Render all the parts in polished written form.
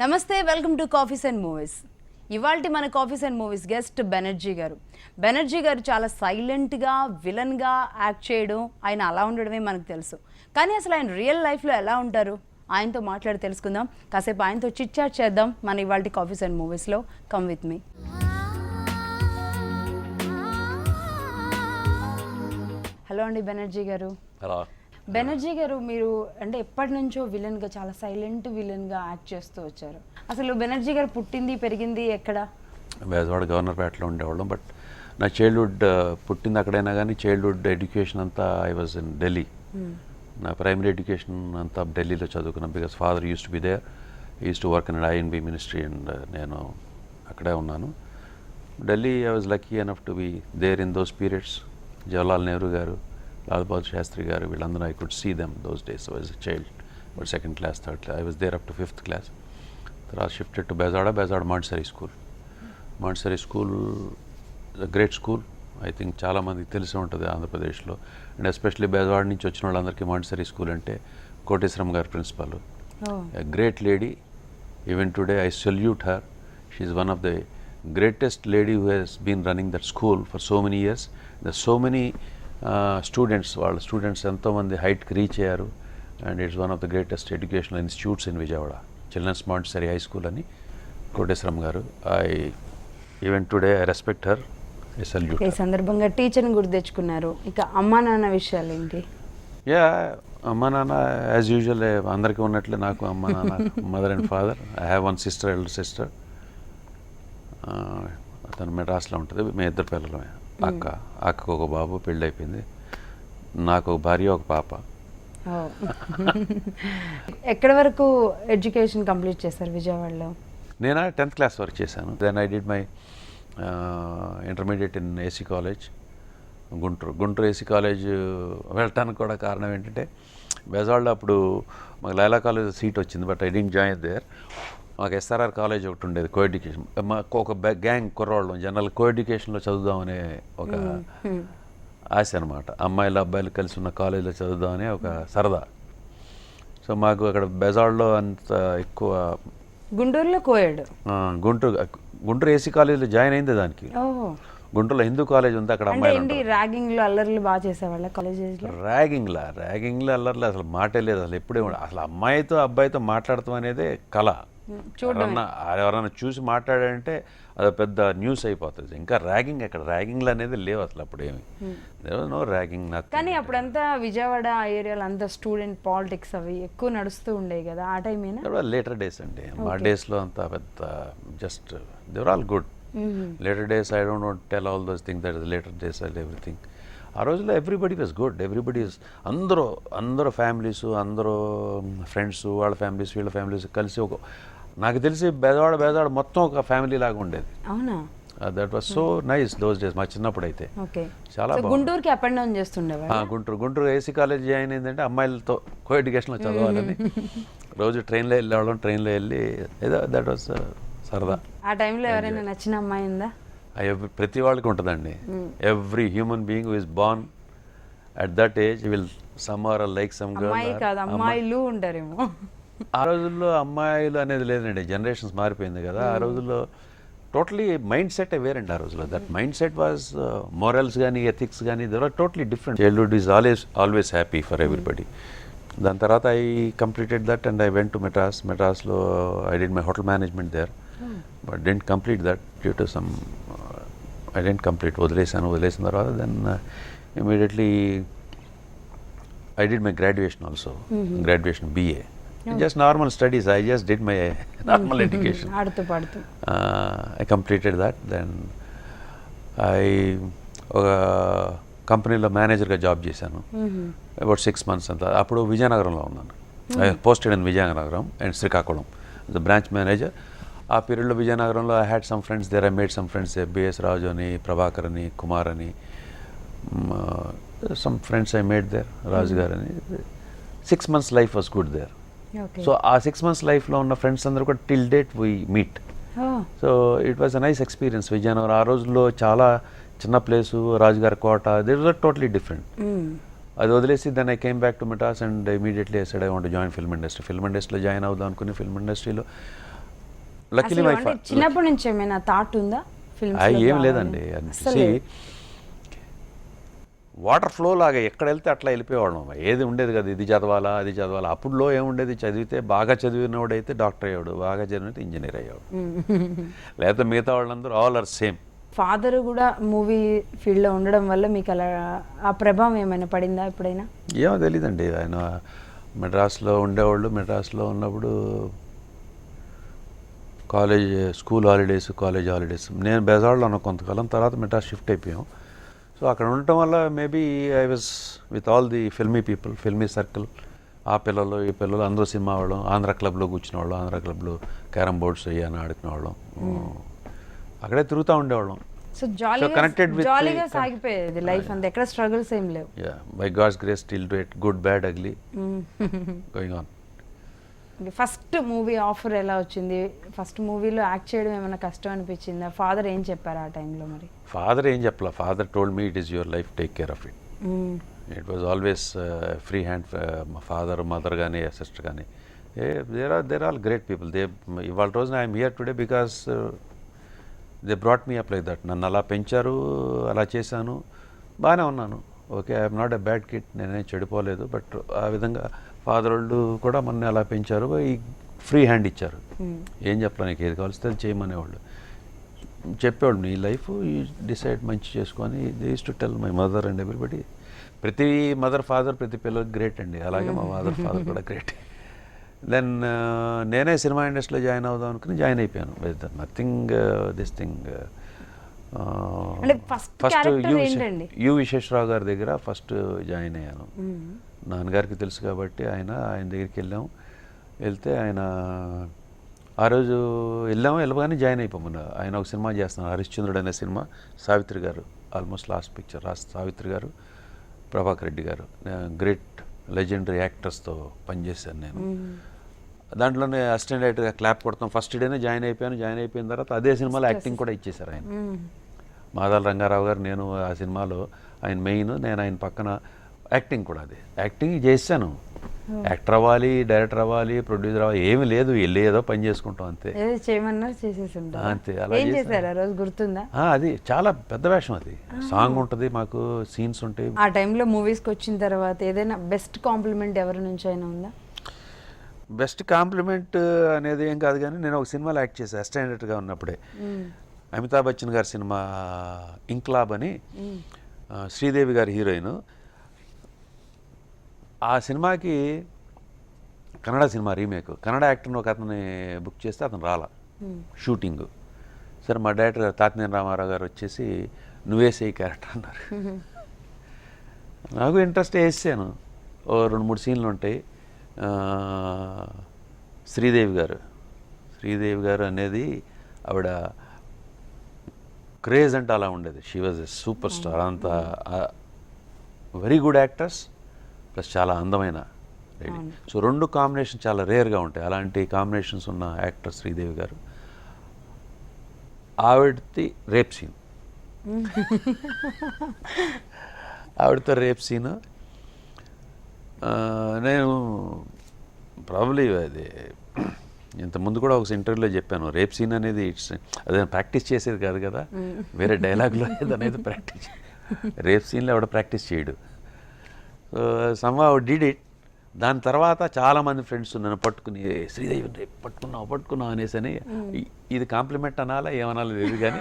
నమస్తే, welcome to coffees and movies. ఇవాల్టి మన coffees and movies guest Banerjee గారు. బెనర్జీ గారు చాలా సైలెంట్గా విలన్గా యాక్ట్ చేయడం, ఆయన అలా ఉండడమే మనకు తెలుసు. కానీ అసలు ఆయన రియల్ లైఫ్లో ఎలా ఉంటారు, ఆయనతో మాట్లాడి తెలుసుకుందాం. కాసేపు ఆయనతో చిట్ చాట్ చేద్దాం మన ఇవాల్టి కాఫీస్ అండ్ మూవీస్లో. Come with me. హలో అండి బెనర్జీ గారు. హలో బెనర్జీ గారు, మీరు అంటే ఎప్పటి నుంచో విలన్గా, చాలా సైలెంట్ విలన్గా యాక్ట్ చేస్తూ వచ్చారు. అసలు బెనర్జీ గారు పుట్టింది పెరిగింది ఎక్కడ? బేజవాడ గవర్నర్పేటలో ఉండేవాళ్ళం. బట్ నా చైల్డ్హుడ్ పుట్టింది అక్కడైనా కానీ చైల్డ్హుడ్ ఎడ్యుకేషన్ అంతా ఐ వాజ్ ఇన్ ఢిల్లీ. నా ప్రైమరీ ఎడ్యుకేషన్ అంతా ఢిల్లీలో చదువుకున్నాను. Because father used to be there, used to work in I and B ministry and నేను అక్కడే ఉన్నాను. Delhi I was lucky enough to be there in those periods. Jawaharlal Nehru garu, Lal Bahadur Shastri garu, వీళ్ళందరూ I could see them those days. I was a child, but second class, third class. I was there up to 5th class. తర్వాత shifted to Bezawada Montessori school. Montessori school is a great school. I think చాలామందికి తెలిసి ఉంటుంది ఆంధ్రప్రదేశ్లో. And especially బేజవాడ నుంచి వచ్చిన వాళ్ళందరికీ Montessori school అంటే Koteswaram garu principal. A great lady. Even today I salute her. She is one of the greatest lady who has been running that school for so many years. The so many students, వాళ్ళ students ఎంతోమంది హైట్కి reach అయ్యారు. And it's one of the greatest educational institutes in Vijayawada. Children's Montessori high school అని Koteswaram garu. Even today I respect her. I salute. ఈ సందర్భంగా టీచర్ని గుర్తు తెచ్చుకున్నారు. ఇక అమ్మా నాన్న విషయాలు ఏంటి? యా, అమ్మ నాన్న యాజ్ యూజువల్ అందరికీ ఉన్నట్లే నాకు అమ్మ నాన్న, mother and father. I have one sister, elder sister. అతను మెడ్రాస్లో ఉంటుంది. మేము ఇద్దరు పిల్లలమే. అక్కకు ఒక బాబు, పెళ్ళి అయిపోయింది. నాకు ఒక భార్య, ఒక పాప. ఎక్కడి వరకు ఎడ్యుకేషన్ కంప్లీట్ చేశారు విజయవాడలో? నేను 10th class వరకు చేశాను. Then I did my intermediate in AC college Guntur AC college వెళ్ళటానికి కూడా కారణం ఏంటంటే, బెజవాడలో అప్పుడు మాకు లైలా కాలేజ్ సీట్ వచ్చింది, but I didn't join there. మాకు ఎస్ఆర్ఆర్ కాలేజ్ ఒకటి ఉండేది, కో ఎడ్యుకేషన్. మాకు ఒక గ్యాంగ్ కుర్రాళ్ళం జనరల్ కో ఎడ్యుకేషన్లో చదువుదామనే ఒక ఆశ అనమాట. అమ్మాయిలు అబ్బాయిలు కలిసి ఉన్న కాలేజీలో చదువుదామనే ఒక సరదా. సో మాకు అక్కడ బెజవాడలో అంత ఎక్కువ. గుంటూరులో కోయడ్, గుంటూరు ఏసీ కాలేజీలో జాయిన్ అయింది. దానికి గుంటూరులో హిందూ కాలేజ్ ఉంది. అక్కడ అమ్మాయిలు ర్యాగింగ్లో అల్లర్లు బాగా చేసేవాళ్ళ కాలేజెస్లో. ర్యాగింగ్లో అల్లర్లు అసలు మాటే లేదు. అసలు ఎప్పుడే అసలు అమ్మాయితో అబ్బాయితో మాట్లాడటం అనేది కళ. ఎవరన్నా చూసి మాట్లాడారంటే అది పెద్ద న్యూస్ అయిపోతుంది. ఇంకా ర్యాగింగ్ ఎక్కడ? ర్యాగింగ్లు అనేది లేవు అసలు అప్పుడేమి. No ragging. కానీ అప్పుడంతా విజయవాడ ఏరియాలో అంతా స్టూడెంట్ పాలిటిక్స్ అవి ఎక్కువ నడుస్తూ ఉండేవి కదా, ఆ టైమేనా? లేటర్ డేస్ అండి. మా డేస్లో అంతా పెద్ద just they were all good. Later days I don't want tell all those things that is later days and everything. ఆ రోజుల్లో ఎవ్రీబడి వాజ్ గుడ్. ఎవ్రీబడి అందరూ ఫ్యామిలీస్, అందరూ ఫ్రెండ్స్, వాళ్ళ ఫ్యామిలీస్, వీళ్ళ ఫ్యామిలీస్ కలిసి ఒక, నాకు తెలిసి బేజవాడ మొత్తం ఒక ఫ్యామిలీ లాగా ఉండేది. అవునా? That was so nice those days. మా చిన్నప్పుడు అయితే చాలా బాగుంది. గుంటూరుకి అప్ అండ్ డౌన్ చేస్తుండేవారు. గుంటూరు ఏసీ కాలేజ్ జాయిన్ అయిందంటే అమ్మాయిలతో కో ఎడ్యుకేషన్లో చదవాలని రోజు ట్రైన్లో వెళ్ళేవాళ్ళం. ట్రైన్లో వెళ్ళి ఏదో దట్ వాజ్ సరదా. ఆ టైంలో ఎవరైనా నచ్చిన అమ్మాయి ఉందా? ప్రతి వాళ్ళకి ఉంటుందండి. Every human being who is born at that age will some are like some girl. అమ్మాయిలు ఉంటారేమో. ఆ రోజుల్లో అమ్మాయిలు అనేది లేదండి. జనరేషన్స్ మారిపోయింది కదా. ఆ రోజుల్లో టోటలీ మైండ్ సెట్ వేరండి. ఆ రోజుల్లో that mindset was morals కానీ ఎథిక్స్ కానీ they are totally different. Childhood is always happy for everybody. దాని తర్వాత I completed that and I went to మెడ్రాస్లో I did my hotel management there. But didn't complete that due to some I didn't complete. వదిలేసిన తర్వాత then immediately I did my graduation also. Graduation BA. Just normal studies. I just did my normal education. I completed that. Then I కంపెనీలో మేనేజర్గా job చేశాను. About 6 months అంతా. అప్పుడు విజయనగరంలో ఉన్నాను. I posted in Vijayanagaram and Srikakulam the branch manager. ఆ పీరియడ్లో విజయనగరంలో I had some friends there. I made some friends, BS Raju అని, ప్రభాకర్ అని, కుమార్ అని, some friends I made there, Raju garu అని. 6 months life was good there. So ఆ 6 months లైఫ్లో ఉన్న ఫ్రెండ్స్ అందరూ కూడా till date we meet. So it was a nice experience. Vijayanagaram ఆ రోజుల్లో చాలా చిన్న ప్లేసు, రాజుగారి కోట, దే వాజ్ టోటలీ డిఫరెంట్. అది వదిలేసి then I came back to Madras and immediately I said I want to join film industry. Film ఇండస్ట్రీలో join అవుదాం అనుకుని ఫిల్మ్ ఇండస్ట్రీలో లక్కీలీ మై అంటే చిన్నప్పటి నుంచి ఏమైనా థాట్ ఉందా ఫిల్మ్స్ ఏం లేదండి చూసి వాటర్ ఫ్లో లాగా ఎక్కడ వెళ్తే అట్లా వెళ్ళిపోయేవాళ్ళం. ఏది ఉండేది కదా, ఇది చదవాలా అది చదవాలా. అప్పుడులో ఏముండేది, చదివితే బాగా చదివినవాడైతే డాక్టర్ అయ్యాడు, బాగా చదివినైతే ఇంజనీర్ అయ్యాడు, లేకపోతే మిగతా వాళ్ళందరూ ఆల్ ఆర్ సేమ్. ఫాదర్ కూడా మూవీ ఫీల్డ్లో ఉండడం వల్ల మీకు అలా ఆ ప్రభావం ఏమైనా పడిందా ఎప్పుడైనా? ఏమో తెలీదండి. ఆయన మెడ్రాస్లో ఉండేవాళ్ళు. మెడ్రాస్లో ఉన్నప్పుడు స్కూల్ హాలిడేస్, కాలేజ్ హాలిడేస్. నేను బెజవాడలో ఉన్న కొంతకాలం, తర్వాత మెడ్రాస్ షిఫ్ట్ అయిపోయాం. సో అక్కడ ఉండటం వల్ల maybe I was with all the filmy people, filmy circle. ఆ పిల్లలు ఈ పిల్లలు అందరూ సినిమా వాళ్ళం. ఆంధ్ర క్లబ్లో కూర్చునేవాళ్ళం, ఆంధ్ర క్లబ్లో క్యారమ్ బోర్డ్స్ అయ్యాను ఆడుకునేవాళ్ళం. అక్కడే తిరుగుతూ ఉండేవాళ్ళం. సో జాలీగా సాగిపోయేది లైఫ్ అంతా, ఎక్కడ స్ట్రగుల్స్ ఏం లేవు. By God's grace still do it, good bad ugly going on. First movie offer ఎలా వచ్చింది? ఫస్ట్ మూవీలో యాక్ట్ చేయడం ఏమైనా కష్టం అనిపించిందా? ఫాదర్ ఏం చెప్పారు ఆ టైంలో? మరి ఫాదర్ ఏం చెప్పలా. Father told me it is your life, take care of it. It was always free hand. మా ఫాదర్, మదర్ కానీ, సిస్టర్ కానీ, దేర్ ఆల్ గ్రేట్ పీపుల్. ఇవాళ రోజున I'm here today because they brought me up like that. నన్ను అలా పెంచారు, అలా చేశాను, బాగానే ఉన్నాను. Okay, I'm not a bad kid, నేనేం చెడిపోలేదు. బట్ ఆ విధంగా ఫాదర్ వాళ్ళు కూడా మన అలా పెంచారు, ఈ ఫ్రీ హ్యాండ్ ఇచ్చారు. ఏం చెప్పాలి, నీకు ఏది కావాల్సి అది చేయమనేవాళ్ళు. చెప్పేవాళ్ళు, నీ లైఫ్ ఈ డిసైడ్ మంచి చేసుకొని. They used to tell my mother and everybody. ప్రతి మదర్ ఫాదర్ ప్రతి పిల్లలకి గ్రేట్ అండి. అలాగే మా మదర్ ఫాదర్ కూడా గ్రేట్. దెన్ నేనే సినిమా ఇండస్ట్రీలో జాయిన్ అవుదాం అనుకుని జాయిన్ అయిపోయాను. With nothing this thing. First you Visweswararao గారి దగ్గర ఫస్ట్ జాయిన్ అయ్యాను. నాన్నగారికి తెలుసు కాబట్టి ఆయన దగ్గరికి వెళ్ళాం. వెళ్తే ఆయన ఆ రోజు వెళ్ళగానే జాయిన్ అయిపోమన్నా. ఆయన ఒక సినిమా చేస్తున్నారు, హరిశ్చంద్రుడు అనే సినిమా. సావిత్రి గారు ఆల్మోస్ట్ లాస్ట్ పిక్చర్. సావిత్రి గారు, ప్రభాకర్ రెడ్డి గారు, గ్రేట్ లెజెండరీ యాక్టర్స్తో పనిచేశాను నేను. దాంట్లోనే అసిస్టెంట్ డైరెక్టర్గా క్లాప్ కొడతాం. ఫస్ట్ డేనే జాయిన్ అయిపోయాను. జాయిన్ అయిపోయిన తర్వాత అదే సినిమాలో యాక్టింగ్ కూడా ఇచ్చేశారు ఆయన. మాదాల రంగారావు గారు, నేను ఆ సినిమాలో ఆయన మెయిన్, నేను ఆయన పక్కన యాక్టింగ్ కూడా. అదే యాక్టింగ్ చేశాను. యాక్టర్ అవ్వాలి, డైరెక్టర్ అవ్వాలి, ప్రొడ్యూసర్ అవ్వాలి ఏమీ లేదు, వెళ్ళి ఏదో పని చేసుకుంటాం అంతే. అంతే. అలా గుర్తుందా? అది చాలా పెద్ద వేషం. అది సాంగ్ ఉంటుంది, మాకు సీన్స్ ఉంటాయి. ఆ టైంలో మూవీస్కి వచ్చిన తర్వాత ఏదైనా బెస్ట్ కాంప్లిమెంట్ ఎవరి నుంచి అయినా ఉందా? బెస్ట్ కాంప్లిమెంట్ అనేది ఏం కాదు, కానీ నేను ఒక సినిమాలో యాక్ట్ చేశాను అసిస్టెంట్ డైరెక్టర్గా ఉన్నప్పుడే. అమితాబ్ బచ్చన్ గారి సినిమా ఇంక్లాబ్ అని, శ్రీదేవి గారి హీరోయిన్. ఆ సినిమాకి కన్నడ సినిమా రీమేక్, కన్నడ యాక్టర్ని ఒక అతన్ని బుక్ చేస్తే అతను రాలా షూటింగ్. సరే మా డైరెక్టర్ గారు తాతినేని రామారావు గారు వచ్చేసి నువ్వేసే క్యారెక్టర్ అన్నారు. నాకు ఇంట్రెస్ట్ వేసాను. ఓ 2-3 సీన్లు ఉంటాయి. శ్రీదేవి గారు అనేది ఆవిడ క్రేజ్ అంటే అలా ఉండేది. She was a super star. అంత వెరీ గుడ్ యాక్టర్స్ ప్లస్ చాలా అందమైన లేడీ. సో 2 కాంబినేషన్ చాలా రేర్గా ఉంటాయి. అలాంటి కాంబినేషన్స్ ఉన్న యాక్టర్ శ్రీదేవి గారు. ఆవిడది రేప్ సీన్, ఆవిడతో రేప్ సీన్. నేను ప్రాబ్లీ అది ఇంతకుముందు కూడా ఒక ఇంటర్వ్యూలో చెప్పాను, రేప్ సీన్ అనేది అదే ప్రాక్టీస్ చేసేది కాదు కదా, వేరే డైలాగ్లో అనేది ప్రాక్టీస్. రేప్ సీన్లో ఆవిడ ప్రాక్టీస్ చేయడు. Somehow did it. దాని తర్వాత చాలామంది ఫ్రెండ్స్ నన్ను పట్టుకుని శ్రీదేవి రేపు పట్టుకున్నావు అనేసి అని, ఇది కాంప్లిమెంట్ అనాలా ఏమనాలో లేదు కానీ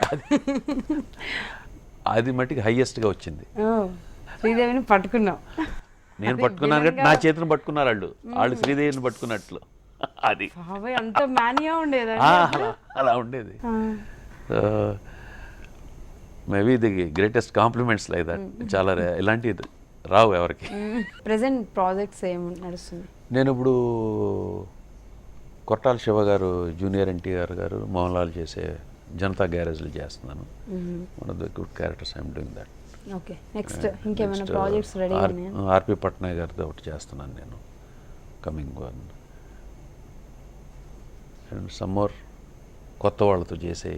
అది మట్టికి హైయెస్ట్గా వచ్చింది. శ్రీదేవిని పట్టుకున్నావు, నేను పట్టుకున్నాను కాబట్టి నా చేతిని పట్టుకున్నారు వాళ్ళు శ్రీదేవిని పట్టుకున్నట్లు. అది అంత మానియా ఉండేది, అలా ఉండేది. Maybe the greatest compliments like that. చాలా ఇలాంటివి రావు ఎవరికి. ప్రెసెంట్ ప్రాజెక్ట్స్ ఏం నడుస్తుంది? నేను ఇప్పుడు కొట్టాల శివ గారు, జూనియర్ ఎన్టీఆర్ గారు, మోహన్ లాల్ చేసే జనతా గ్యారేజ్లు చేస్తున్నాను. One of the good characters I'm doing that. Okay, next ఇంకేమైనా ప్రాజెక్ట్స్ రెడీ ఉన్నాయా? ఆర్పి పట్నాయక్ గారితో ఒకటి చేస్తున్నాను నేను, coming one. And some more కొత్త వాళ్ళతో చేసే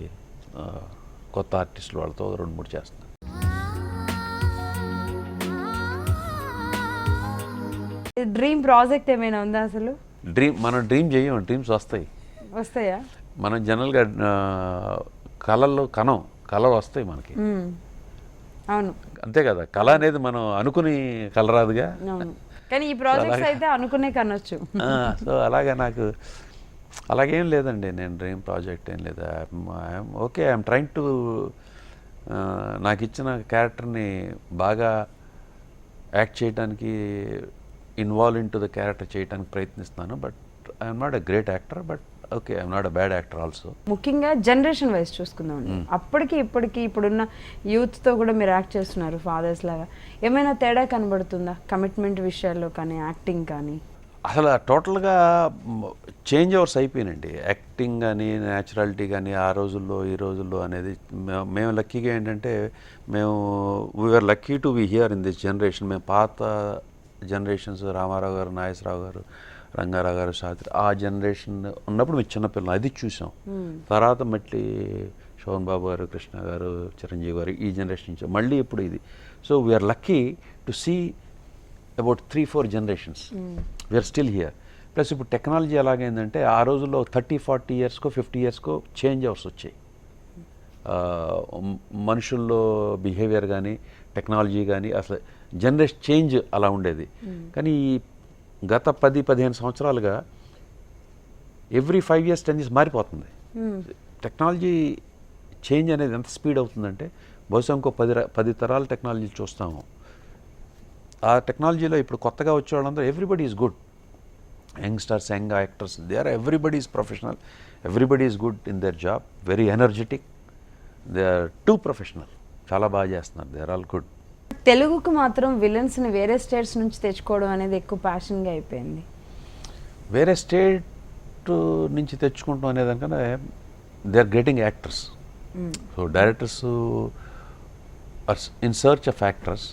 కొత్త ఆర్టిస్టుల వాళ్ళతో 2-3 చేస్తున్నాను. డ్రీమ్ ప్రాజెక్ట్ ఏమైనా ఉందా అసలు? మనం డ్రీమ్ చేయం, డ్రీమ్స్ వస్తాయా? మనం జనరల్గా కళలు వస్తాయి మనకి, అవును అంతే కదా. కళ అనేది మనం అనుకుని కలరాదుగా. అవును, కానీ ఈ ప్రాజెక్ట్స్ అయితే అనుకునే కనొచ్చు. సో అలాగే నాకు అలాగేం లేదండి, నేను డ్రీమ్ ప్రాజెక్ట్ ఏం లేదు. ఓకే, ఐఎమ్ ట్రైంగ్ టు నాకు ఇచ్చిన క్యారెక్టర్ని బాగా యాక్ట్ చేయడానికి, involve in to the character చేయడానికి ప్రయత్నిస్తున్నాను. But I'm not a great actor, but okay, I'm not a bad actor also. ముఖ్యంగా జనరేషన్ వైజ్ చూసుకుందామండి, అప్పటికి ఇప్పటికి ఇప్పుడున్న యూత్తో కూడా మీరు యాక్ట్ చేస్తున్నారు ఫాదర్స్ లాగా, ఏమైనా తేడా కనబడుతుందా కమిట్మెంట్ విషయాల్లో కానీ యాక్టింగ్ కానీ? అసలు టోటల్గా చేంజ్ ఓవర్స్ అయిపోయినండి, యాక్టింగ్ కానీ న్యాచురాలిటీ కానీ ఆ రోజుల్లో ఈ రోజుల్లో అనేది. మేము లక్కీగా ఏంటంటే we are lucky to be here in this generation. మేము పాత జనరేషన్స్, రామారావు గారు, నాగేశ్వరరావు గారు, రంగారావు గారు, శాస్త్రి, ఆ జనరేషన్ ఉన్నప్పుడు మేము చిన్నపిల్లలు అది చూసాం. తర్వాత మళ్ళీ శోభన్ బాబు గారు, కృష్ణ గారు, చిరంజీవి గారు, ఈ జనరేషన్ నుంచి మళ్ళీ ఇప్పుడు ఇది. So we are lucky to see about 3-4 generations. We are still here. Plus ఇప్పుడు టెక్నాలజీ ఎలాగైందంటే ఆ రోజుల్లో 30-40 ఇయర్స్కో 50 ఇయర్స్కో చేంజ్ అవర్స్ వచ్చాయి. మనుషుల్లో బిహేవియర్ కానీ టెక్నాలజీ కానీ అసలు జనరేషన్ చేంజ్ అలా ఉండేది. కానీ గత 10-15 సంవత్సరాలుగా ఎవ్రీ 5 years 10 years మారిపోతుంది. టెక్నాలజీ చేంజ్ అనేది ఎంత స్పీడ్ అవుతుందంటే బహుశా ఇంకో 10 తరాల టెక్నాలజీ చూస్తాము. ఆ టెక్నాలజీలో ఇప్పుడు కొత్తగా వచ్చే వాళ్ళందరూ everybody is good, youngsters, young actors, they are everybody is professional, everybody is good in their job, very energetic, they are too professional, చాలా బాగా చేస్తున్నారు, దే ఆర్ ఆల్ గుడ్. తెలుగుకు మాత్రం విలన్స్ని వేరే స్టేట్స్ నుంచి తెచ్చుకోవడం అనేది ఎక్కువ ప్యాషన్గా అయిపోయింది. వేరే స్టేట్ నుంచి తెచ్చుకుంటాం అనేదానికన్నా they are getting actors. So directors are in search of actors.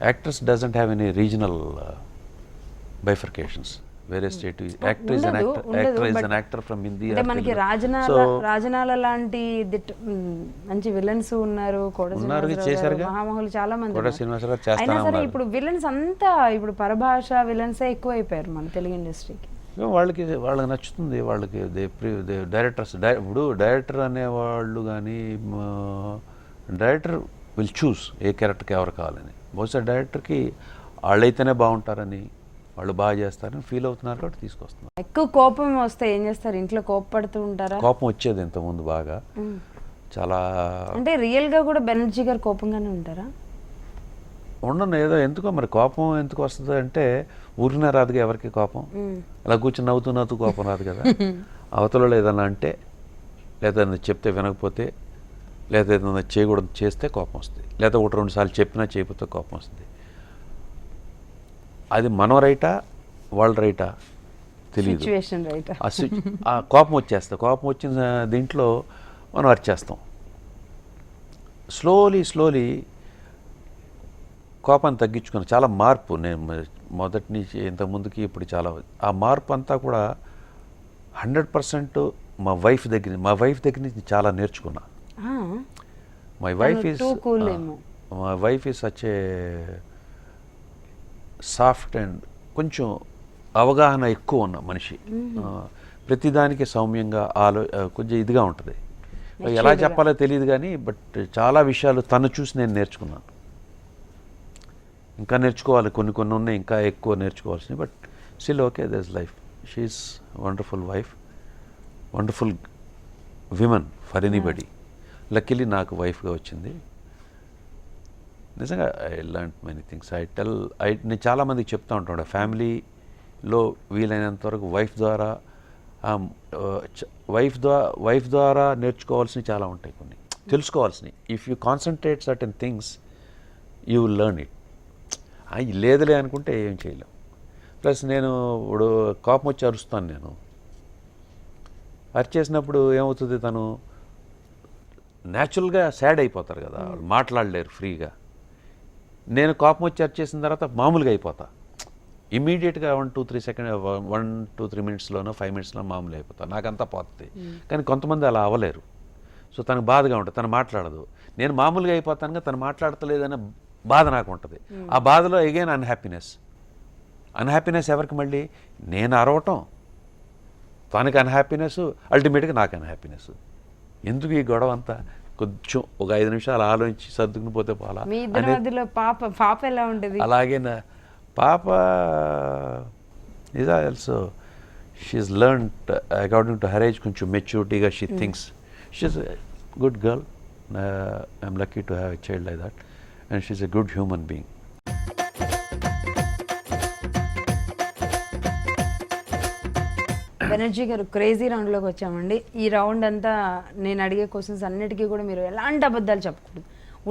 Actors doesn't have any regional bifurcations. వేరే state actor is an actor from Hindi. అంటే మనకి రాజనాల లాంటి మంచి విలన్స్ ఉన్నారు, మహామహులు చాలా మంది. అయినా సరే ఇప్పుడు విలన్స్ అంతా ఇప్పుడు పరభాష విలన్సే ఎక్కువ అయిపోయారు మన తెలుగు ఇండస్ట్రీకి. వాళ్ళకి నచ్చుతుంది, వాళ్ళకి డైరెక్టర్స్. ఇప్పుడు డైరెక్టర్ అనేవాళ్ళు కానీ డైరెక్టర్ విల్ చూస్ ఏ క్యారెక్టర్కి ఎవరు కావాలని. బహుశా డైరెక్టర్కి వాళ్ళైతేనే బాగుంటారని, వాళ్ళు బాగా చేస్తారని ఫీల్ అవుతున్నారు కాబట్టి తీసుకొస్తున్నారు. ఎక్కువ కోపం వస్తే ఏం చేస్తారు? ఇంట్లో కోపపడుతూ ఉంటారా? కోపం వచ్చేది ఇంతకుముందు బాగా, చాలా. అంటే రియల్గా కూడా బెనర్జీ గారు కోపంగానే ఉంటారా? ఉండను, ఏదో ఎందుకో మరి కోపం ఎందుకు వస్తుంది అంటే ఊరినే రాదుగా ఎవరికి కోపం. అలా కూర్చొని నవ్వుతూ కోపం రాదు కదా. అవతలలో ఏదన్నా అంటే, లేదా చెప్తే వినకపోతే, లేదా ఏదైనా చేయకూడదు చేస్తే కోపం వస్తుంది, లేదా 1-2 సార్లు చెప్పినా చేయకపోతే కోపం వస్తుంది. అది మనం రైటా వాళ్ళ రైటా తెలియదు. ఆ కోపం వచ్చేస్తా, కోపం వచ్చిన దీంట్లో మనం అరిచేస్తాం. స్లోలీ కోపాన్ని తగ్గించుకుని చాలా మార్పు. నేను మొదటి నుంచి ఇంతకుముందుకి ఇప్పుడు చాలా, ఆ మార్పు అంతా కూడా 100% మా వైఫ్ దగ్గర నుంచి చాలా నేర్చుకున్నా. My wife is such a soft and కొంచెం అవగాహన ఎక్కువ ఉన్న మనిషి. ప్రతిదానికి సౌమ్యంగా కొంచెం ఇదిగా ఉంటుంది. ఎలా చెప్పాలో తెలియదు కానీ బట్ చాలా విషయాలు తను చూసి నేను నేర్చుకున్నాను. ఇంకా నేర్చుకోవాలి, కొన్ని ఉన్నాయి ఇంకా ఎక్కువ నేర్చుకోవాల్సినవి. But still okay, there is life. She is wonderful wife, wonderful women for anybody. Luckily నాకు వైఫ్గా వచ్చింది. నిజంగా ఐ లర్న్ మెనీ థింగ్స్. నేను చాలామందికి చెప్తూ ఉంటాను, ఫ్యామిలీలో వీలైనంత వరకు వైఫ్ ద్వారా నేర్చుకోవాల్సినవి చాలా ఉంటాయి, కొన్ని తెలుసుకోవాల్సినవి. If you concentrate certain things you will learn it. లేదులే అనుకుంటే ఏం చేయలేం. ప్లస్ నేను ఇప్పుడు కోపం వచ్చి అరుస్తాను. నేను అరిచేసినప్పుడు ఏమవుతుంది, తను న్యాచురల్గా సాడ్ అయిపోతారు కదా, మాట్లాడలేరు ఫ్రీగా. నేను కోపం వచ్చి అరిచేసిన తర్వాత మామూలుగా అయిపోతా. ఇమ్మీడియట్గా 1-2-3 మినిట్స్లోనో 5 మినిట్స్లో మామూలు అయిపోతా, నాకంతా పోతుంది. కానీ కొంతమంది అలా అవ్వలేరు. సో తనకు బాధగా ఉంటుంది, తను మాట్లాడదు. నేను మామూలుగా అయిపోతానుగా, తను మాట్లాడతలేదనే బాధ నాకు ఉంటుంది. ఆ బాధలో అగైన్ అన్హ్యాపీనెస్ ఎవరికి? మళ్ళీ నేను అరవటం, తనకి అన్హ్యాపీనెస్, అల్టిమేట్గా నాకు అన్హ్యాపీనెస్. ఎందుకు ఈ గొడవ అంతా? కొంచెం ఒక 5 నిమిషాలు ఆలోచించి సర్దుకుని పోతే పోలా మీ ఇద్దరి మధ్యలో పాప ఎలా ఉంటుంది? అలాగే నా పాప is also she's learned according to her age కొంచెం మెచ్యూరిటీగా she thinks she's a good girl. I'm lucky to have a child like that and she's a good human being. Banerjee గారు, క్రేజీ రౌండ్లోకి వచ్చామండి. ఈ రౌండ్ అంతా నేను అడిగే క్వశ్చన్స్ అన్నిటికీ కూడా మీరు ఎలాంటి అబద్ధాలు చెప్పకూడదు,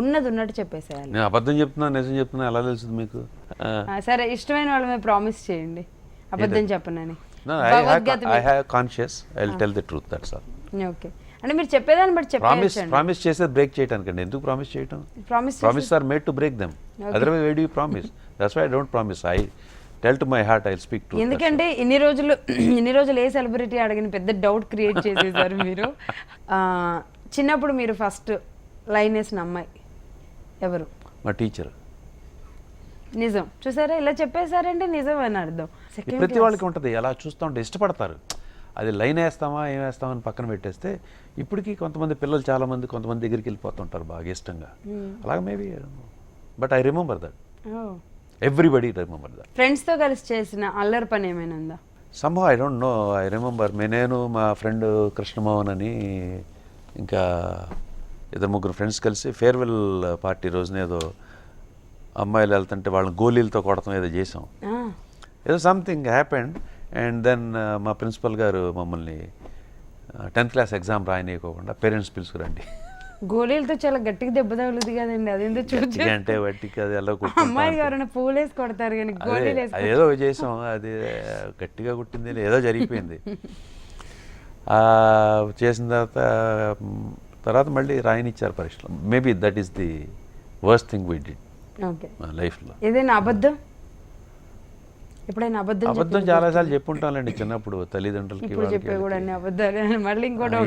ఉన్నది ఉన్నట్టు చెప్పేసేయాలి. నేను అబద్ధం చెప్తున్నా నిజం చెప్తున్నా ఎలా తెలుస్తుంది మీకు? సరే, ఇష్టమైన వాళ్ళ మీద ప్రామిస్ చేయండి అబద్ధం చెప్పనని. I have conscious. I'll tell the truth, that's all. Okay, అంటే మీరు చెప్పేదాన్ని బట్టి ప్రామిస్ చేసేది బ్రేక్ చేయడానికండి. ఎందుకు ప్రామిస్ చేయటం? Promise are made to break them, otherwise why do you promise? That's why I don't promise. I tell to my heart, I speak to. ఎందుకంటే ఇన్ని రోజులు ఏ సెలబ్రిటీ అడిగిన పెద్ద డౌట్ క్రియేట్ చేసేసారు మీరు. చిన్నప్పుడు మీరు ఫస్ట్ లైన్ వేసిన అమ్మాయి ఎవరు? మా టీచర్. నిజం. చూసారా, ఇలా చెప్పేశారంటే నిజం అని అర్థం. ప్రతి వాళ్ళకి ఉంటుంది, అలా చూస్తూ ఉంటే ఇష్టపడతారు. అది లైన్ వేస్తామా ఏం వేస్తామని పక్కన పెట్టేస్తే ఇప్పటికీ కొంతమంది పిల్లలు చాలామంది కొంతమంది దగ్గరికి వెళ్ళిపోతుంటారు బాగా ఇష్టంగా. అలాగే maybe, but I remember that. Everybody remember that. ఫ్రెండ్స్తో కలిసి చేసిన అల్లరి పని ఏమైనా ఉందా? somehow I don't know, I remember నేను మా ఫ్రెండ్ కృష్ణమోహన్ అని ఇంకా 2-3 ఫ్రెండ్స్ కలిసి ఫేర్వెల్ పార్టీ రోజున ఏదో అమ్మాయిలు వెళ్తుంటే వాళ్ళని గోళీలతో కొడతాం ఏదో చేసాం. ఏదో సంథింగ్ హ్యాపెండ్ అండ్ దెన్ మా ప్రిన్సిపల్ గారు మమ్మల్ని 10th క్లాస్ ఎగ్జామ్ రాయనీయకోకుండా పేరెంట్స్ పిలుచుకురండి. గోళీలతో చాలా గట్టిగా దెబ్బ తగులుతుంది కదండి, అదేందో చూసి అంటే వట్టికి అది ఎలా అమ్మాయి గారు పూలేసి కొడతారు కానీ గోళీలు ఏదో చేసాం, అది గట్టిగా కుట్టింది ఏదో జరిగిపోయింది. చేసిన తర్వాత మళ్ళీ రాయనిచ్చారు పరీక్షలు. Maybe that is the worst thing we did లైఫ్లో. ఏదైనా అబద్ధం ఎప్పుడైనా అబద్ధం చాలాసార్లు చెప్పుంటానండి చిన్నప్పుడు తల్లిదండ్రులకి.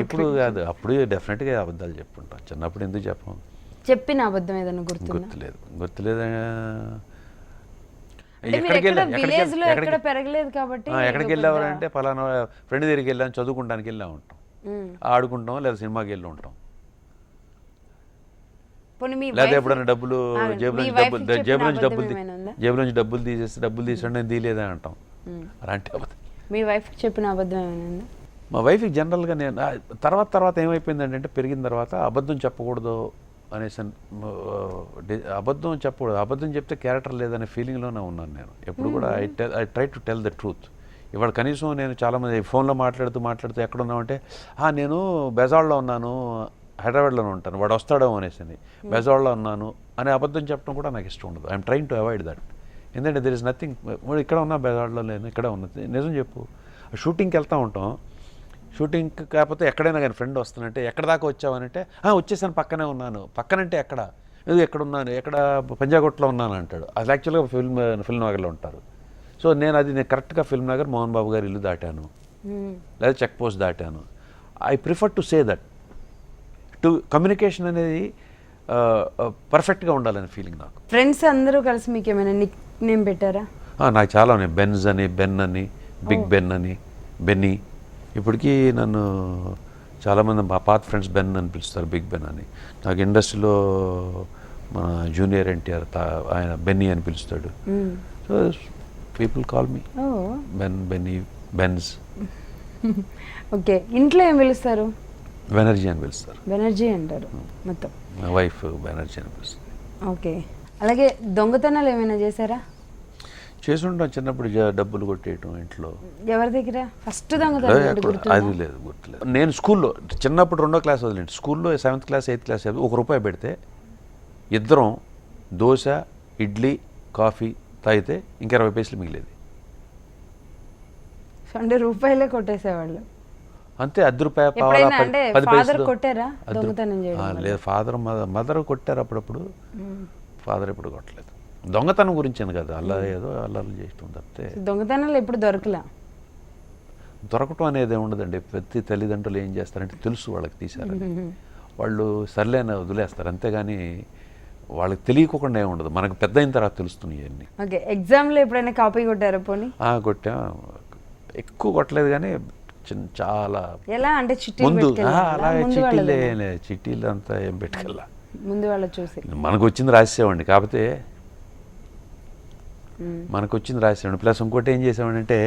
ఇప్పుడు కాదు, అప్పుడు డెఫినెట్గా అబద్ధాలు చెప్పుంటాం. చిన్నప్పుడు ఎందుకు చెప్పం? చెప్పిన అబద్ధం ఏదైనా గుర్తులేదు. ఎక్కడికి వెళ్ళేవారంటే పలానా ఫ్రెండ్ దగ్గరికి వెళ్ళాం, చదువుకుంటానికి వెళ్ళా ఉంటాం, ఆడుకుంటాం, లేదా సినిమాకి వెళ్ళి ఉంటాం, లేదా ఎప్పుడైనా డబ్బులు జేబులో నుంచి డబ్బులు తీసేసి నేను తీయలేదా అంటాం. అలాంటి అబద్ధం. మీ వైఫ్కి చెప్పిన అబద్ధం ఏమైనా? మా వైఫ్కి జనరల్గా నేను తర్వాత ఏమైపోయిందంటే పెరిగిన తర్వాత అబద్ధం చెప్పకూడదు అనేసి, అబద్ధం చెప్తే క్యారెక్టర్ లేదనే ఫీలింగ్లోనే ఉన్నాను నేను ఎప్పుడు కూడా. I try to tell the truth. ఇవాళ కనీసం నేను చాలామంది ఫోన్లో మాట్లాడుతూ ఎక్కడున్నామంటే నేను బెజాడ్లో ఉన్నాను, హైదరాబాద్లోనే ఉంటాను, వాడు వస్తాడో అనేసి బెజాడ్లో ఉన్నాను అనే అబద్ధం చెప్పడం కూడా నాకు ఇష్టం ఉండదు. I'm trying to avoid that. ఎందుకంటే దెర్ ఇస్ నథింగ్, ఇక్కడ ఉన్నా బెజాడ్లో లేను, ఇక్కడ ఉన్నది నిజం చెప్పు. షూటింగ్కి వెళ్తూ ఉంటాం, షూటింగ్ కాకపోతే ఎక్కడైనా కానీ ఫ్రెండ్ వస్తానంటే ఎక్కడ దాకా వచ్చావనంటే వచ్చేసాను, పక్కనే ఉన్నాను. పక్కనంటే ఎక్కడ ఉన్నాను, ఎక్కడ పంజాగుట్లో ఉన్నాను అంటాడు. అది యాక్చువల్గా ఫిల్మ్ నగర్లో ఉంటారు. సో నేను కరెక్ట్గా ఫిల్మ్ నగర్ మోహన్ బాబు గారి ఇల్లు దాటాను, లేదా చెక్ పోస్ట్ దాటాను. I prefer to say that. Communication అనేది పర్ఫెక్ట్గా ఉండాలనే ఫీలింగ్ నాకు. ఫ్రెండ్స్ అందరూ కలిసి మీకు ఏమైనా నిక్ నేమ్ పెట్టారా? నాకు చాలా ఉన్నాయి. బెన్స్ అని, బెన్ అని, బిగ్ బెన్ అని, బెన్నీ. ఇప్పటికీ నన్ను చాలామంది మా పాత ఫ్రెండ్స్ బెన్ అని పిలుస్తారు, బిగ్ బెన్ అని. నాకు ఇండస్ట్రీలో మన జూనియర్ ఎన్టీఆర్ ఆయన బెన్నీ అని పిలుస్తాడు. So people call me Benny, Bens. Okay, ఇంట్లో ఏం పిలుస్తారు? బెనర్జీ అని పిలుస్తారు. బెనర్జీ అంటారు మొత్తం. మా వైఫ్ బెనర్జీ అని పిలుస్తుంది. ఓకే, అలాగే దొంగతనాలు ఏమైనా చేశారా? చేసుంటాం చిన్నప్పుడు, డబ్బులు కొట్టేయటం ఇంట్లో. ఎవరి దగ్గర ఫస్ట్ దొంగతనం? అది లేదు, గుర్తులేదు. నేను స్కూల్లో చిన్నప్పుడు 2వ క్లాస్ వదిలేండి, స్కూల్లో 7th క్లాస్ 8th క్లాస్ ₹1 పెడితే ఇద్దరం దోశ, ఇడ్లీ, కాఫీ తాగితే ఇంకా 20 పైసలు మిగిలేదు. ₹2 కొట్టేసేవాళ్ళు అంతే. ₹10 కొట్టారా దొంగతనం చేయడం? లేదు, మదర్ కొట్టారు అప్పుడప్పుడు, ఫాదర్ ఎప్పుడు కొట్టలేదు. దొంగతనం గురించి కదా, ఏదో అల్లరి చేయటం తప్పితే. దొంగతనాలు ఎప్పుడు దొరకటం అనేది ఉండదండి. ప్రతి తల్లిదండ్రులు ఏం చేస్తారంటే తెలుసు వాళ్ళకి తీశారని, వాళ్ళు సర్లేని వదిలేస్తారు, అంతేగాని వాళ్ళకి తెలియకుండా ఏమి ఉండదు. మనకు పెద్ద అయిన తర్వాత తెలుస్తున్నాయి ఇవన్నీ. ఓకే, ఎగ్జామ్లో ఎప్పుడైనా కాపీ కొట్టారా? పోనీ కొట్టా, ఎక్కువ కొట్టలేదు కానీ చాలా ఎలా అంటే చిట్టీలు ముందు పెట్టుకెళ్ళాలా? అలాగే ముందు చిట్టీలే వాళ్ళదేనా? చిట్టీలు అంతా ఏం పెట్టుకెళ్ళా. ముందు వాళ్ళు చూసి మనకు వచ్చింది రాసేవాడిని, కాకపోతే మనకు వచ్చింది రాసేవాడిని. ప్లస్ ఇంకోటి ఏం చేసేవాడిని అంటే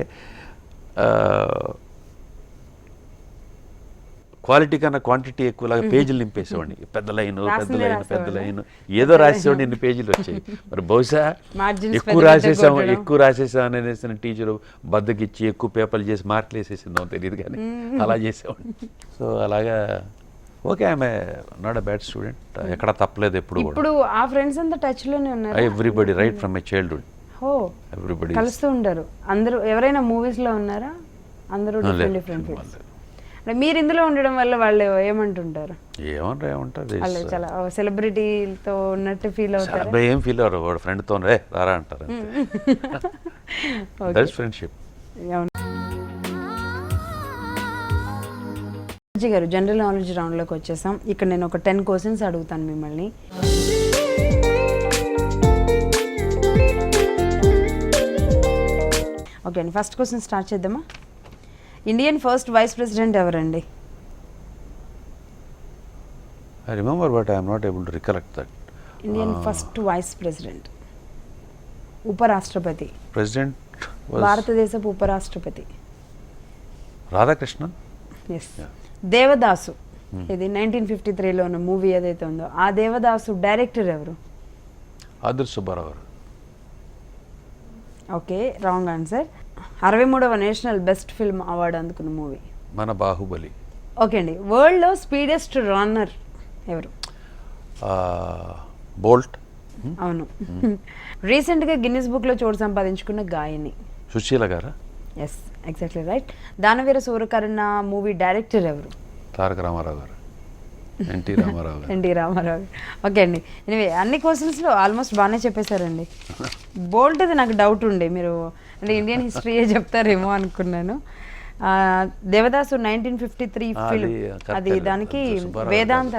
క్వాలిటీ కన్నా క్వాంటిటీ ఎక్కువలాగా పేజీలు నింపేసేవాడిని. పెద్ద లైన్ పెద్ద రాసిందే లైన్ పెద్ద రాసేవాళ్ళా? లైన్ ఏదో రాసేవాడిని, ఇన్ని పేజీలు వచ్చాయి. మరి బహుశా Margins ఎక్కువ పెద్ద రాసేసాం కొట్టడం. ఎక్కువ రాసేసాం అనేసి టీచరు బద్దకిచ్చి ఎక్కువ పేపర్లు చేసి మార్కులు వేసేసిందో తెలియదు, కానీ అలా చేసేవాడిని. సో అలాగా okay, I'm not a bad student, ఎక్కడ తప్పలేదు ఎప్పుడు కూడా. ఇప్పుడు ఆ ఫ్రెండ్స్ అంతా టచ్ లోనే ఉన్నారు. Everybody right from my childhood ఓ ఎవ్రీబడి కలుస్తూ ఉంటారు అందరూ. ఎవరైనా మూవీస్ లో ఉన్నారా? అందరూ డిఫరెంట్ డిఫరెంట్ ఫీల్డ్స్. అంటే మీరు ఇందులో ఉండడం వల్ల వాళ్ళు ఏమంటుంటారు? ఏమంటారు వాళ్ళు చాలా సెలబ్రిటీతో ఉన్నట్టు ఫీల్ అవుతారు. అబ్బాయి ఏం ఫీల్ అవ్వరు, వాడు ఫ్రెండ్తో రే రారా అంటారు. That's friendship. గారు జనరల్ నాలెడ్జ్ రౌండ్లోకి వచ్చేసాం. ఇక్కడ నేను ఒక 10 క్వశ్చన్స్ అడుగుతాను మిమ్మల్ని. ఓకే అండి, ఫస్ట్ క్వశ్చన్ స్టార్ట్ చేద్దామా? ఇండియన్ ఫస్ట్ వైస్ ప్రెసిడెంట్ ఎవరండి? I remember, but I am not able to recollect that. Indian first vice president, ఉపరాష్ట్రపతి, President was భారతదేశపు ఉపరాష్ట్రపతి. Radhakrishnan. ఎస్. దేవదాసు, ఇది 1953లో ఉన్న మూవీ ఏదైతే ఉందో ఆ దేవదాసు డైరెక్టర్ ఎవరు? Adir Subbarao. Okay, wrong answer. 63వ నేషనల్ బెస్ట్ ఫిల్మ్ అవార్డు అందుకున్న మూవీ? మన బాహుబలి. ఓకే అండి, వరల్డ్లో స్పీడెస్ట్ రన్నర్ ఎవరు? బోల్ట్. అవును. రీసెంట్గా గిన్నిస్ బుక్లో చోటు సంపాదించుకున్న గాయని? సుశీల గారా? Yes, exactly right. Danaveera Surakarna movie director ఎవరు? Taraka Rama Rao garu. NT Rama Rao garu. NT Rama Rao. Okay అండి, ఎనివే అన్ని క్వశ్చన్స్లో ఆల్మోస్ట్ బాగానే చెప్పేశారండి. బోల్ట్ది నాకు డౌట్ ఉండే, మీరు అంటే ఇండియన్ హిస్టరీయే చెప్తారేమో అనుకున్నాను. దేవదాసు 1953 ఫిల్మ్, అది దానికి వేదాంత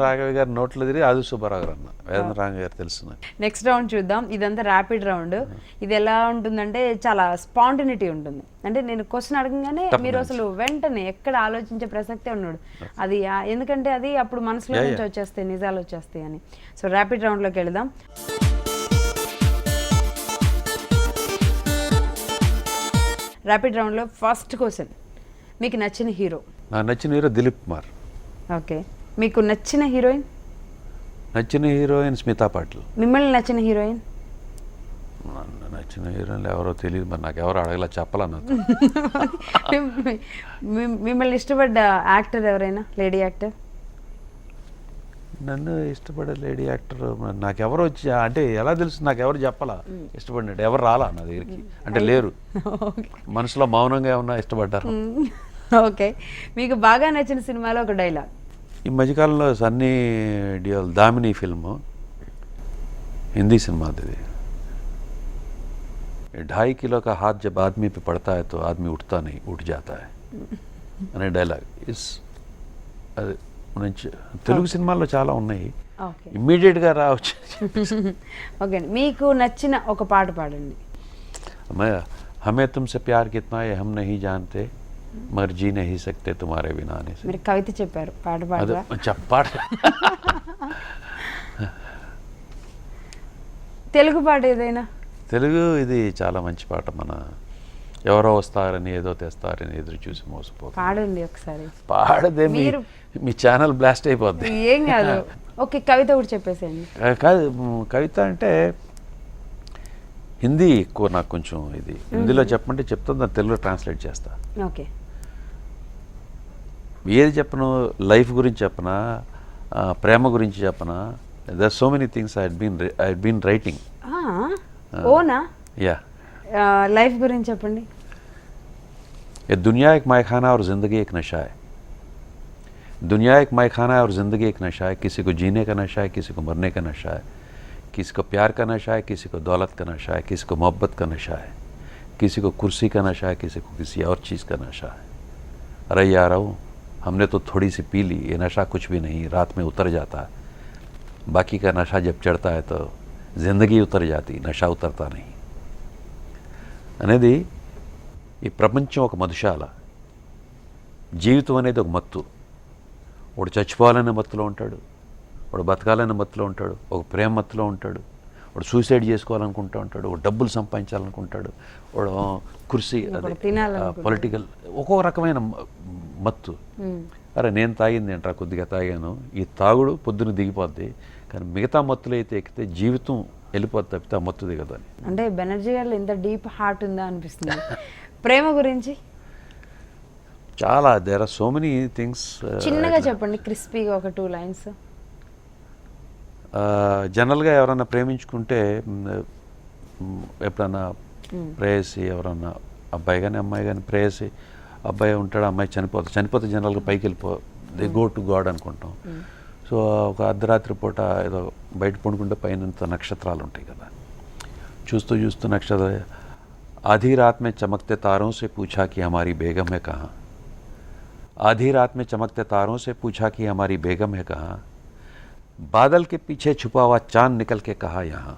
రాఘవి గారు నోట్లో తిరిగి ఆది సుబ్బారావు గారు అన్న. వేదాంత రాఘవి గారు తెలుసు నాకు. నెక్స్ట్ రౌండ్ చూద్దాం. ఇదంతా ర్యాపిడ్ రౌండ్. ఇది ఎలా ఉంటుందంటే చాలా స్పాంటినిటీ ఉంటుంది. అంటే నేను క్వశ్చన్ అడగగానే మీరు అసలు వెంటనే ఎక్కడ ఆలోచించే ప్రసక్తే ఉన్నాడు. అది ఎందుకంటే అది అప్పుడు మనసులో నుంచి వచ్చేస్తాయి, నిజాలు వచ్చేస్తాయి అని. సో ర్యాపిడ్ రౌండ్లోకి వెళదాం. ర్యాపిడ్ రౌండ్లో ఫస్ట్ క్వశ్చన్, మీకు నచ్చిన హీరో? నాకు నచ్చిన హీరో దిలీప్ కుమార్. ఓకే, మీకు నచ్చిన హీరోయిన్? నచ్చిన హీరోయిన్ స్మితా పాటిల్. మిమ్మల్ని నచ్చిన హీరోయిన్? నచ్చిన హీరోయిన్లు ఎవరో తెలియదు, మరి నాకు ఎవరు అడగలా, చెప్పలా నాకు. మిమ్మల్ని ఇష్టపడ్డ యాక్టర్ ఎవరైనా, లేడీ యాక్టర్? నన్ను ఇష్టపడే లేడీ యాక్టర్ నాకెవరు వచ్చి అంటే ఎలా తెలుసు, నాకు ఎవరు చెప్పాలా ఇష్టపడినట్టు, ఎవరు రాలా నా దగ్గరికి, అంటే లేరు. మనసులో మౌనంగా ఏమన్నా ఇష్టపడ్డారు. ఓకే, మీకు బాగా నచ్చిన సినిమాలో ఒక డైలాగ్? ఈ మధ్యకాలంలో సన్నీ డియోల్ దామిని ఫిల్మ్, హిందీ సినిమా అది. 2.5 किलो का हाथ जब आदमी पे पड़ता है तो आदमी उठता नहीं, उठ जाता है అనే డైలాగ్. అది నుంచి తెలుగు సినిమాల్లో చాలా ఉన్నాయి, ఇమ్మీడియట్గా రావచ్చు. ఓకే, మీకు నచ్చిన ఒక పాట పాడండి. హమే తుమ్సే ప్యార్ కిత్నా హై హమ్ నహీ జాన్తే మర్ జీ నహీ సక్తే తుమారే బినా అనేసి. మీరు కవిత చెప్పారు, పాట పాడరా? చెప్పాడు. తెలుగు పాట ఏదైనా? తెలుగు ఇది చాలా మంచి పాట. మన ఎవరో వస్తారని ఏదో తెస్తారని ఎదురు చూసి మోసపో. పాడండి ఒకసారి. పాడదే, మీ ఛానల్ బ్లాస్ట్ అయిపోద్ది. ఏం కాదు, ఓకే కవిత కూడా చెప్పేసేయండి. కాదు, కవిత అంటే హిందీ ఎక్కువ నాకు కొంచెం ఇది. హిందీలో చెప్పమంటే చెప్తాను, దాన్ని తెలుగులో ట్రాన్స్లేట్ చేస్తా. ఓకే, ఏది చెప్పను, లైఫ్ గురించి చెప్పనా, ప్రేమ గురించి చెప్పనా, there so many things I had been writing. ఓనా? యా, లైఫ్ గురించి చెప్పండి. ये दुनिया एक मायखाना और ज़िंदगी एक नशा है. दुनिया एक मायखाना है और ज़िंदगी एक नशा है. किसी को जीने का नशा है, किसी को मरने का नशा है, किसी को प्यार का नशा है, किसी को दौलत का नशा है, किसी को मोहब्बत का नशा है, किसी को कुर्सी का नशा है, किसी को किसी और चीज़ का नशा है. अरे यारो, हमने तो थोड़ी सी पी ली, ये नशा कुछ भी नहीं, रात में उतर जाता है. बाकी का नशा जब चढ़ता है तो ज़िंदगी उतर जाती, नशा उतरता नहीं అనేది ఈ ప్రపంచం ఒక మధుశాల, జీవితం అనేది ఒక మత్తు. వాడు చచ్చిపోవాలనే మత్తులో ఉంటాడు, వాడు బతకాలనే మత్తులో ఉంటాడు, ఒక ప్రేమ మత్తులో ఉంటాడు, వాడు సూసైడ్ చేసుకోవాలనుకుంటూ ఉంటాడు, వాడు డబ్బులు సంపాదించాలనుకుంటాడు, వాడు కుర్సీ అదే పొలిటికల్ ఒక్కొక్క రకమైన మత్తు. అరే నేను తాగింది ఏంట్రా, కొద్దిగా తాగాను. ఈ తాగుడు పొద్దున దిగిపోద్ది, కానీ మిగతా మత్తులు అయితే ఎక్కితే జీవితం వెళ్ళిపోద్ది తప్పితే ఆ మత్తు దిగదు అని. అంటే బెనర్జీ గారు ఇంత డీప్ హార్ట్ ఉందా అనిపిస్తుంది. ప్రేమ గురించి చాలా there are so many things. చిన్నగా చెప్పండి, క్రిస్పీగా ఒక 2 లైన్స్. జనరల్గా ఎవరన్నా ప్రేమించుకుంటే ఎప్పుడన్నా ప్రేయసి, ఎవరన్నా అబ్బాయి కానీ అమ్మాయి కానీ ప్రేయసి, అబ్బాయి ఉంటాడు, అమ్మాయి చనిపోతే జనరల్గా పైకి దే గో టు గాడ్ అనుకుంటాం. సో ఒక అర్ధరాత్రి పూట ఏదో బయట పండుకుంటే పైన నక్షత్రాలు ఉంటాయి కదా, చూస్తూ చూస్తూ నక్షత్ర आधी रात में चमकते तारों से पूछा कि हमारी बेगम है कहाँ, आधी रात में चमकते तारों से पूछा कि हमारी बेगम है कहाँ, बादल के पीछे छुपा हुआ चांद निकल के कहा यहाँ.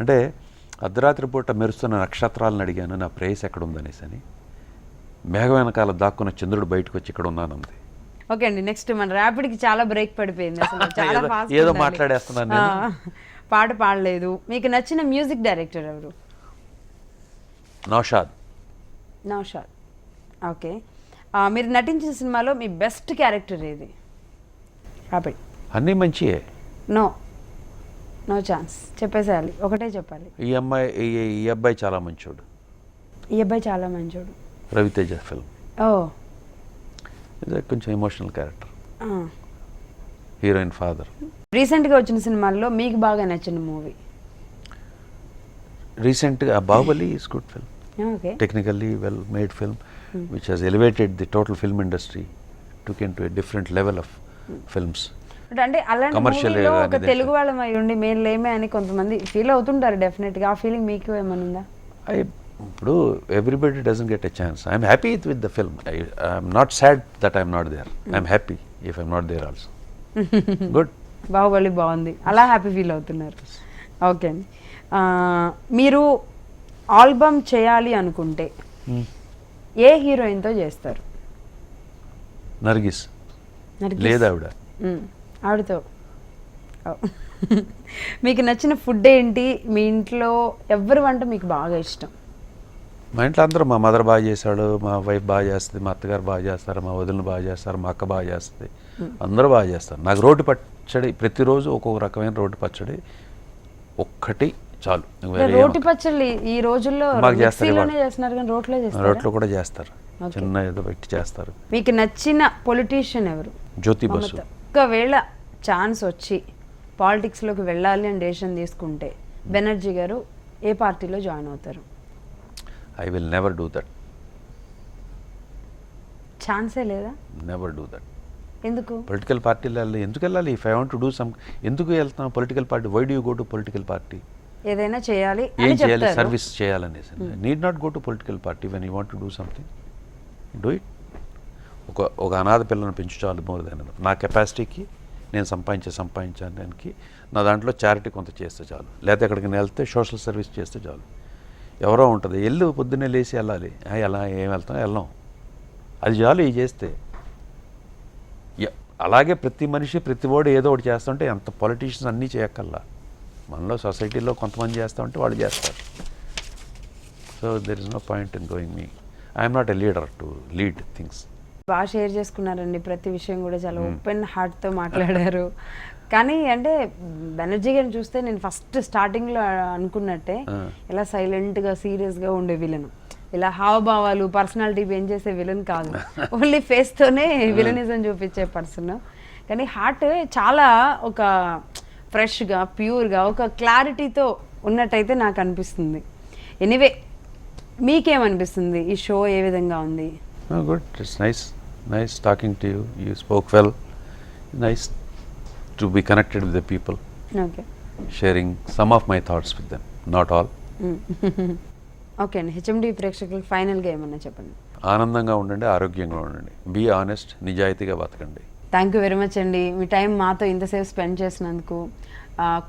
అంటే అర్ధరాత్రి పూట మెరుస్తున్న నక్షత్రాలను అడిగాను నా ప్రేయస్ ఎక్కడ ఉందనేసి అని. మేఘం వెనకాల దాక్కున్న చంద్రుడు బయటకు వచ్చి ఇక్కడ ఉన్నానంది. ఓకే అండి, నెక్స్ట్ మన ర్యాపిడ్కి చాలా బ్రేక్ పడిపోయింది అసలు, చాలా ఫాస్ట్ ఏదో మాట్లాడేస్తున్నాను నేను. పాట పాడలేదు. మీకు నచ్చిన మ్యూజిక్ డైరెక్టర్ ఎవరు? నౌషాద్. నౌషాద్, ఓకే. మీరు నటించిన సినిమాలో మీ బెస్ట్ క్యారెక్టర్ ఏది? ర్యాపిడ్. అన్నీ మంచియే. నో ఛాన్స్, చెప్పేసేయాలి, ఒకటే చెప్పాలి. ఈ అబ్బాయి చాలా మంచోడు. ఈ అబ్బాయి చాలా మంచోడు. రవితేజ ఫిల్మ్. ఓ, ఇది కొంచెం ఎమోషనల్ క్యారెక్టర్, హీరోయిన్ ఫాదర్. రీసెంట్గా వచ్చిన సినిమాల్లో మీకు బాగా నచ్చిన మూవీ? రీసెంట్గా Baahubali is good film, okay, technically well made film which has elevated the total film industry, took in to a different level of films. అంటే అలాంటి మూవీలో ఒక తెలుగు వాళ్ళం అయి ఉండి మేము లేమే అని కొంతమంది ఫీల్ అవుతుంటారు డెఫినెట్గా. ఆ ఫీలింగ్ మీకు ఏమైనా ఉందా? ఇప్పుడు everybody doesn't get a chance. I'm happy with the film. I'm not sad that I'm not there. I'm happy if I'm not there also. Good. Baahubali బాగుంది, అలా హ్యాపీ ఫీల్ అవుతున్నారు. ఓకే అండి, మీరు ఆల్బమ్ చేయాలి అనుకుంటే ఏ హీరోయిన్తో చేస్తారు? నర్గిస్. లేదా ఆవిడ? ఆవిడతో. మీకు నచ్చిన ఫుడ్ ఏంటి? మీ ఇంట్లో ఎవరి వంట మీకు బాగా ఇష్టం? మా ఇంట్లో అందరూ, మా మదర్ బాగా చేశాడు, మా వైఫ్ బాగా చేస్తుంది, మా అత్తగారు బాగా చేస్తారు, మా వదిన బాగా చేస్తారు, మా అక్క బాగా చేస్తుంది, అందరూ బాగా చేస్తారు. నాకు రోటి పచ్చడి ప్రతిరోజు ఒక్కొక్క రకమైన రోటి పచ్చడి ఒక్కటి చాలు. రోటి పచ్చడి ఈ రోజుల్లో చేస్తున్నారు కానీ రోట్లో కూడా చేస్తారు, చిన్న ఏదో పెట్టి చేస్తారు. మీకు నచ్చిన పొలిటీషియన్ ఎవరు? జ్యోతి బసు. ఒకవేళ ఛాన్స్ వచ్చి పాలిటిక్స్లోకి వెళ్ళాలి అని డెసిషన్ తీసుకుంటే బెనర్జీ గారు ఏ పార్టీలో జాయిన్ అవుతారు? I will never do that. ఛాన్సే లేదా? Never do that. ఎందుకు? పొలిటికల్ పార్టీలో ఎందుకు వెళ్ళాలి? If I want to do some, ఎందుకు వెళ్తాం political party? Why do you go to political party? ఏదైనా చేయాలి, ఏం చేయాలి? సర్వీస్ చేయాలనేసి. Need not go to political party when you want to do something, do it. ఒక అనాథ పిల్లలను పెంచుకోవాలి మోర్ దాన్. నా కెపాసిటీకి నేను సంపాదించడానికి నా దాంట్లో చారిటీ కొంత చేస్తే చాలు, లేకపోతే ఎక్కడికి వెళ్తే సోషల్ సర్వీస్ చేస్తే చాలు. ఎవరో ఉంటుంది, పొద్దున్నే లేచి వెళ్ళాలి, ఎలా ఏం వెళ్ళాం, అది చాలు. ఇవి చేస్తే అలాగే ప్రతి మనిషి ప్రతి వాడు ఏదో ఒకటి చేస్తుంటే ఎంత పొలిటీషియన్స్ అన్నీ చేయక్కల్లా. మనలో సొసైటీలో కొంతమంది చేస్తామంటే వాళ్ళు చేస్తారు. So there is no point in going me. I'm not a leader to lead things. బాగా షేర్ చేసుకున్నారండి, ప్రతి విషయం కూడా చాలా ఓపెన్ హార్ట్తో మాట్లాడారు. కానీ అంటే బెనర్జీ గారిని చూస్తే నేను ఫస్ట్ స్టార్టింగ్లో అనుకున్నట్టే ఇలా సైలెంట్గా సీరియస్గా ఉండే విలన్, ఇలా హావభావాలు పర్సనాలిటీ ఏం చేసే విలన్ కాదు, ఓన్లీ ఫేస్తోనే విలనిజం చూపించే పర్సన్. కానీ హార్ట్ చాలా ఒక ఫ్రెష్గా ప్యూర్గా ఒక క్లారిటీతో ఉన్నట్టయితే నాకు అనిపిస్తుంది. ఎనీవే, మీకేమనిపిస్తుంది? ఈ షో ఏ విధంగా ఉంది? Good, it's nice talking to you. You spoke well. Nice to be connected with the people. Okay, sharing some of my thoughts with them, not all. Okay అండి, హెచ్ఎండి ప్రేక్షకులకు ఫైనల్గా ఏమన్నా చెప్పండి. ఆనందంగా ఉండండి, ఆరోగ్యంగా ఉండండి, బీ ఆనెస్ట్, నిజాయితీగా బతకండి. థ్యాంక్ యూ వెరీ మచ్ అండి, మీ టైం మాతో ఇంతసేపు స్పెండ్ చేసినందుకు,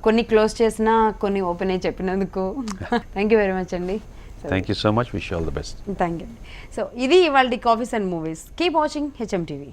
కొన్ని క్లోజ్ చేసినా కొన్ని ఓపెన్ అయ్యి చెప్పినందుకు థ్యాంక్ యూ వెరీ మచ్ అండి. Thank you so much, wish all the best. Thank you. So ఇది ఇవాళ coffees and movies. Keep watching HM TV.